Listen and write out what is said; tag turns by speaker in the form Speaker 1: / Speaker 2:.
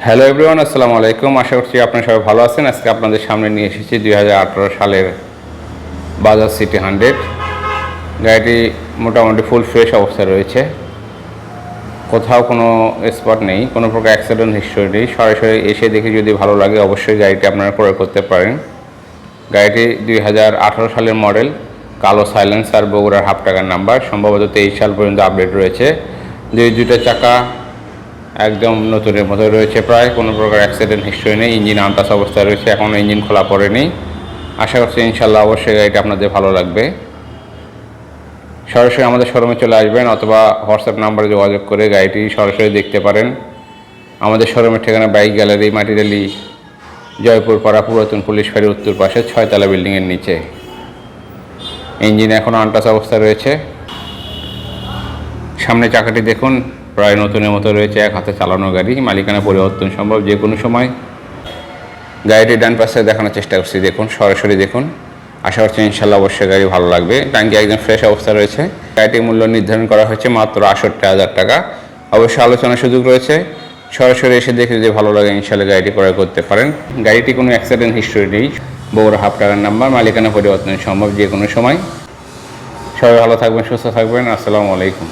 Speaker 1: Hello everyone, আসসালামু আলাইকুম। আশা করছি আপনারা সবাই ভালো আছেন। আজকে আপনাদের সামনে নিয়ে এসেছি 2018 সালের বাজাজ সিটি 100। গাড়িটি মোটামুটি ফুল ফ্রেশ অবস্থায় রয়েছে, কোথাও কোনো স্পট নেই, কোনো প্রকার অ্যাক্সিডেন্ট হিস্টরি নেই। সরাসরি এসে দেখে যদি ভালো লাগে অবশ্যই গাড়িটি আপনারা ক্রয় করতে পারেন। গাড়িটি 2018 সালের মডেল, কালো সাইলেন্সার, বগুড়ার হাফ টাকার নাম্বার, সম্ভবত 23 সাল পর্যন্ত আপডেট রয়েছে। দুইটা চাকা একদম নতুনের মতো রয়েছে, প্রায় কোনো প্রকার অ্যাক্সিডেন্ট হিস্টরি নেই। ইঞ্জিন আনটাচ অবস্থায় রয়েছে, এখনও ইঞ্জিন খোলা পড়েনি। আশা করছি ইনশাল্লাহ অবশ্যই গাড়িটা আপনাদের ভালো লাগবে। সরাসরি আমাদের শোরুমে চলে আসবেন অথবা হোয়াটসঅ্যাপ নাম্বারে যোগাযোগ করে গাড়িটি সরাসরি দেখতে পারেন। আমাদের শোরুমের ঠিকানা বাইক গ্যালারি, মাটিরালি, জয়পুর পাড়া, পুরাতন পুলিশ ফাঁড়ির উত্তর পাশে 6তলা বিল্ডিংয়ের নিচে। ইঞ্জিন এখনও আনটাচ অবস্থায় রয়েছে। সামনে চাকাটি দেখুন, প্রায় নতুনের মতো রয়েছে। এক হাতে চালানো গাড়ি, মালিকানা পরিবর্তন সম্ভব যে কোনো সময়। গাড়িটি ডান পাশে দেখানোর চেষ্টা করছি, দেখুন, সরাসরি দেখুন। আশা করছি ইনশাল্লাহ অবশ্যই গাড়ি ভালো লাগবে। টাঙ্কি একদম ফ্রেশ অবস্থা রয়েছে। গাড়িটির মূল্য নির্ধারণ করা হয়েছে মাত্র 68,000 টাকা। অবশ্যই আলোচনার সুযোগ রয়েছে। সরাসরি এসে দেখে যদি ভালো লাগে ইনশাল্লাহ গাড়িটি ক্রয় করতে পারেন। গাড়িটি কোনো অ্যাক্সিডেন্ট হিস্টরি নেই, বগুড়া হাফ টাকার নাম্বার, মালিকানা পরিবর্তন সম্ভব যে কোনো সময়। সবাই ভালো থাকবেন, সুস্থ থাকবেন। আসসালামু আলাইকুম।